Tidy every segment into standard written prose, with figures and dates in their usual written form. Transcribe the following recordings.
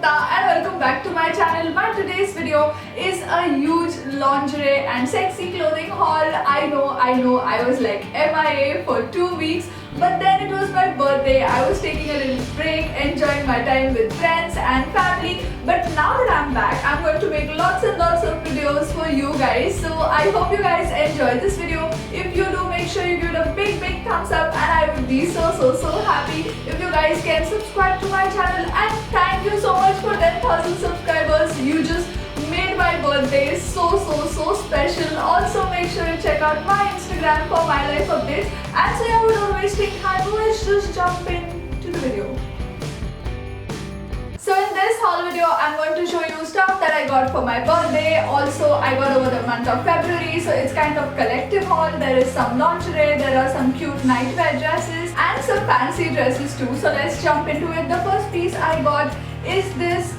Namrata and welcome back to my channel. My today's video is a huge lingerie and sexy clothing haul. I know, I was like MIA for 2 weeks, but then it was my birthday. I was taking a little break, enjoying my time with friends and family. But now that I'm back, I'm going to make lots and lots of videos for you guys. So I hope you guys enjoy this video. If you do, make sure you give it a big thumbs up, and I would be so happy if you guys can subscribe to my channel. And thank you so much for 10,000 subscribers. You just made my birthday so special. Also make sure you check out my Instagram for my life updates. And so yeah, without wasting time, let's just jump into the video. So in this haul video, I'm going to show you stuff that I got for my birthday. Also, I got over the month of February, so it's kind of collective haul. There is some lingerie, there are some cute nightwear dresses and some fancy dresses too. So let's jump into it. The first piece I got is this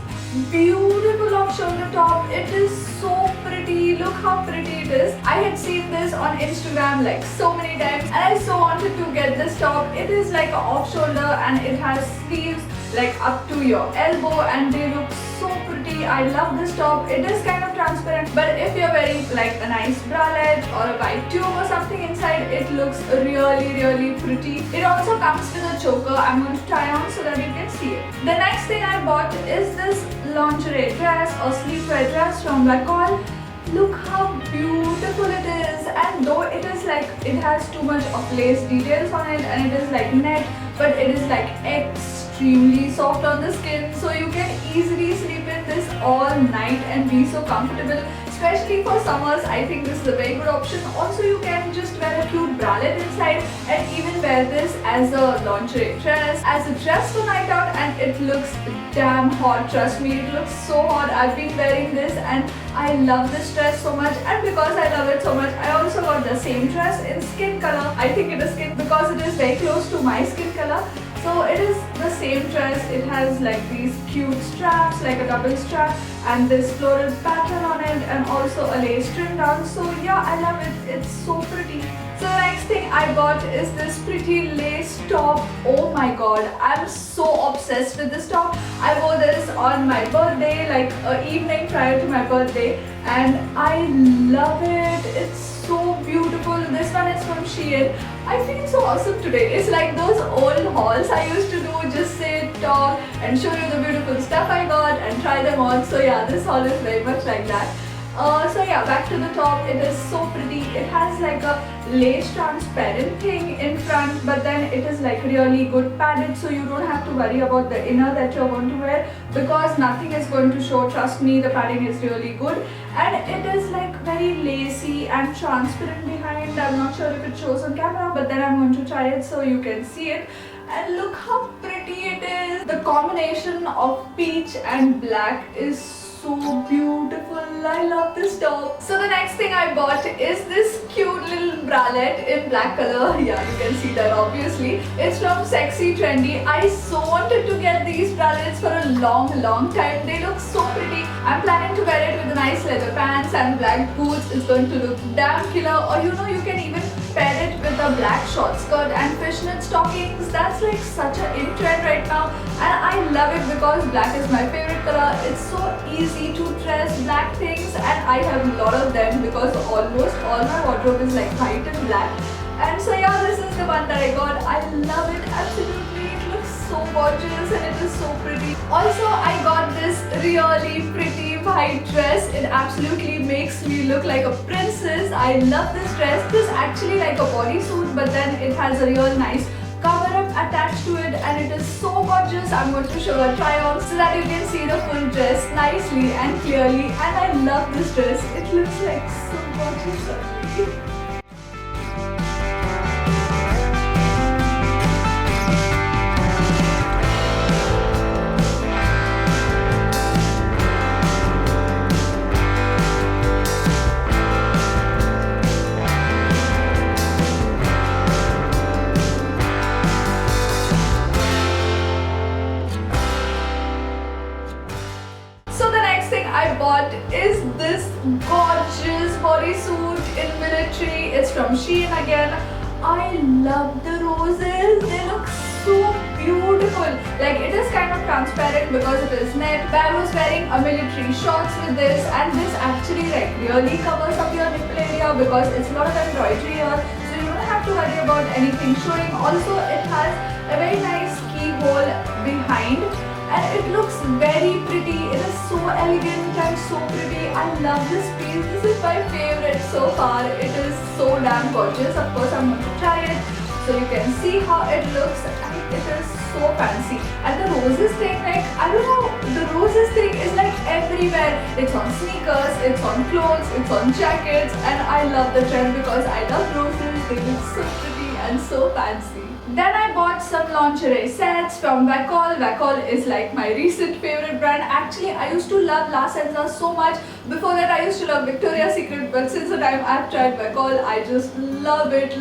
beautiful off-shoulder top. It is so pretty. Look how pretty it is. I had seen this on Instagram like so many times and I so wanted to get this top. It is like an off-shoulder and it has sleeves like up to your elbow and they look so pretty. I love this top. It is kind of transparent, but if you're wearing like a nice bralette or a white tube or something inside, it looks really pretty. It also comes with a choker. I'm going to try on so that you can see it. The next thing I bought is this lingerie dress or sleepwear dress from Lacoste. Look how beautiful it is, and though it is like it has too much of lace details on it and it is like net, but it is like extremely soft on the skin, so you can easily sleep in this all night and be so comfortable. Especially for summers, I think this is a very good option. Also, you can just wear a cute bralette inside and even wear this as a lingerie dress, as a dress for night out, and it looks damn hot. Trust me, it looks so hot. I've been wearing this and I love this dress so much, and because I love it so much, I also got the same dress in skin color. I think it is skin because it is very close to my skin color. So it is the same dress. It has like these cute straps, like a double strap, and this floral pattern on it, and also a lace trim down. So yeah, I love it. It's so pretty. So the next thing I got is this pretty lace top. Oh my god, I'm so obsessed with this top. I wore this on my birthday, like an evening prior to my birthday, and I love it. It's so beautiful. This one is from Shein. I feel so awesome today. It's like those old hauls I used to do, just sit, talk and show you the beautiful stuff I got and try them on. So yeah, this haul is very much like that. So yeah, back to the top. It is so pretty. It has like a lace transparent thing in front, but then it is like really good padded, so you don't have to worry about the inner that you're going to wear because nothing is going to show. Trust me, the padding is really good, and it is like very lacy and transparent behind. I'm not sure if it shows on camera, but then I'm going to try it so you can see it. And look how pretty it is. The combination of peach and black is so beautiful. I love this top. So the next thing I bought is this cute little bralette in black color. Yeah, you can see that obviously. It's from Sexy Trendy. I so wanted to get these bralettes for a long time. They look so pretty. I'm planning to wear it with nice leather pants and black boots. It's going to look damn killer. Or you know, you can even pair it with a black short skirt and fishnet stockings. That's like such an in trend right now, and I love it because black is my favorite color. It's so easy to dress black things, and I have a lot of them because almost all my wardrobe is like white and black. And so yeah, this is the one that I got. I love it absolutely. It looks so gorgeous and it is so pretty. Also, I got this really pretty white dress. It absolutely makes me look like a princess. I love this dress. It is actually like a bodysuit, but then it has a real nice cover up attached to it, and it is so gorgeous. I'm going to show a try on so that you can see the full dress nicely and clearly, and I love this dress. It looks like so gorgeous. I bought is this gorgeous bodysuit in military. It's from Shein again. I love the roses. They look so beautiful. Like, it is kind of transparent wear it because it is net. But I was wearing a military shorts with this, and this actually like really covers up your nipple area because it's a lot of embroidery here, so you don't have to worry about anything showing. Also, it has a very nice keyhole behind, and it looks very pretty. It is so elegant and so pretty. I love this piece. This is my favorite so far. It is so damn gorgeous. Of course, I'm going to try it so you can see how it looks, and it is so fancy. And the roses thing, like, I don't know, the roses thing is like everywhere. It's on sneakers, it's on clothes, it's on jackets, and I love the trend because I love roses. They look so pretty and so fancy. Then I bought some lingerie sets from Vacol. Vacol is like my recent favorite brand. Actually, I used to love La Senza so much. Before that, I used to love Victoria's Secret, but since the time I've tried Vacol, I just love it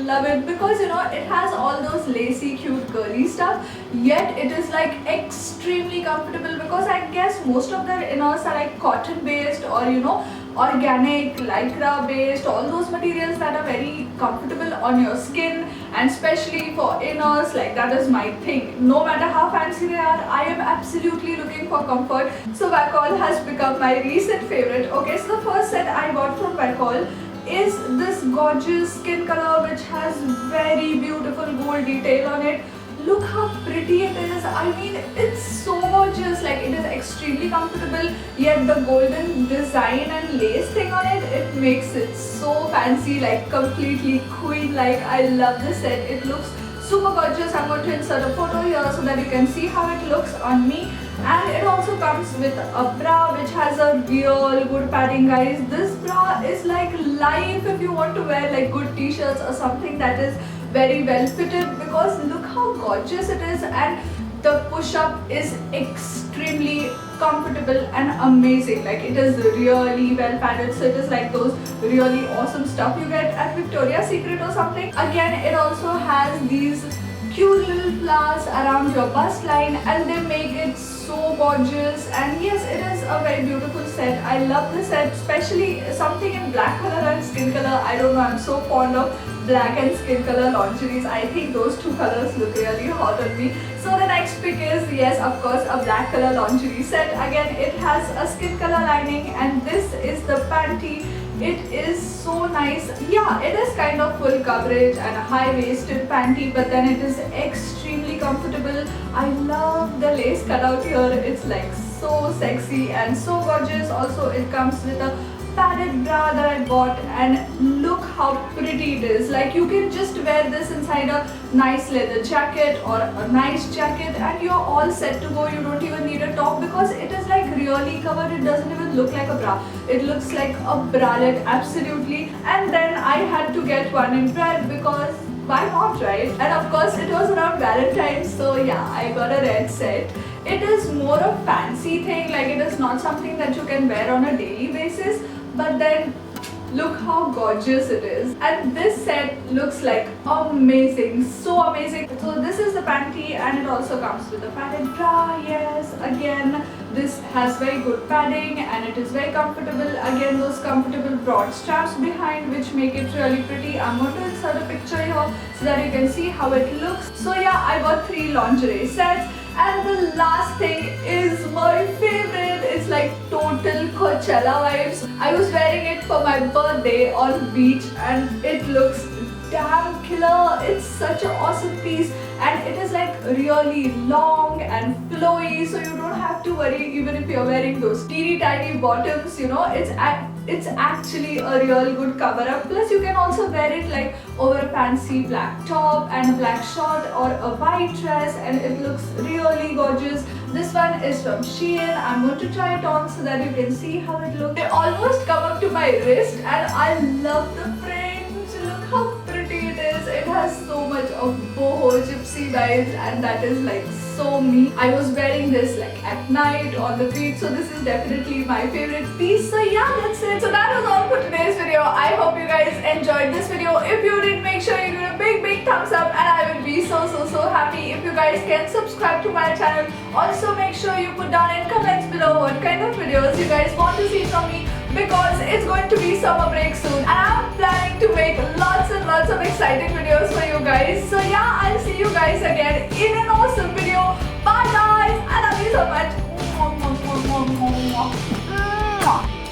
because you know, it has all those lacy, cute, girly stuff, yet it is like extremely comfortable because I guess most of their inners are like cotton based, or you know, organic, lycra based, all those materials that are very comfortable on your skin, and especially for inners, like that is my thing. No matter how fancy they are, I am absolutely looking for comfort. So Vacol has become my recent favorite. Okay, so the first set I got from Vacol is this gorgeous skin color which has very beautiful gold detail on it. Look how pretty it is. I mean, it's so gorgeous. Like, it is extremely comfortable, yet the golden design and lace thing on it, it makes it so fancy, like completely queen-like. I love this set. It looks super gorgeous. I'm going to insert a photo here so that you can see how it looks on me. And it also comes with a bra which has a real good padding, guys. This bra is like life if you want to wear like good t-shirts or something that is very well fitted, because look how gorgeous it is, and the push-up is extremely comfortable and amazing. Like, it is really well padded, so it is like those really awesome stuff you get at Victoria's Secret or something. Again, it also has these cute little flowers around your bust line, and they make it so gorgeous. And yes, it is a very beautiful set. I love this set, especially something in black color and skin color. I don't know, I'm so fond of black and skin color lingeries. I think those two colors look really hot on me. So the next pick is, yes, of course, a black color lingerie set. Again, it has a skin color lining, and this is the panty. It is so nice. Yeah, it is kind of full coverage and a high-waisted panty, but then it is extremely comfortable. I love the lace cutout here. It's like so sexy and so gorgeous. Also, it comes with a padded bra that I bought, and look how pretty it is. Like, you can just wear this inside a nice leather jacket or a nice jacket and you're all set to go. You don't even need a top because it is like really covered. It doesn't even look like a bra. It looks like a bralette, absolutely. And then I had to get one in red because why not, right? And of course, it was around Valentine's, so yeah, I got a red set. It is more a fancy thing, like it is not something that you can wear on a daily basis, but then look how gorgeous it is. And this set looks like amazing, so amazing. So this is the panty, and it also comes with a padded bra. Yes, again, this has very good padding and it is very comfortable. Again, those comfortable broad straps behind which make it really pretty. I'm going to insert a picture here so that you can see how it looks. So yeah, I got 3 lingerie sets. And the last thing is my favorite. It's like total Coachella vibes. I was wearing it for my birthday on beach and it looks damn killer. It's such an awesome piece, and it is like really long and flowy, so you don't have to worry even if you're wearing those teeny tiny bottoms, you know. It's actually a real good cover up. Plus, you can also wear it like over a fancy black top and a black short or a white dress, and it looks really gorgeous. This one is from Shein. I'm going to try it on so that you can see how it looks. They almost come up to my wrist, and I love the fringe. Look how pretty it is. It has so much of boho gypsy vibes, and that is like so me. I was wearing this like at night on the beach, so this is definitely my favorite piece. So yeah, that's it. So that was all for today's video. I hope you guys enjoyed this video. If you did, make sure you give it a big thumbs up, and I will be so happy if you guys can subscribe to my channel. Also, make sure you put down in comments below what kind of videos you guys want to see from me, because it's going to be summer break soon and I'm planning to make lots and lots of exciting videos for you guys. So yeah, I'll see you guys again in an awesome video. Bye guys, I love you so much. Mwah. Mwah.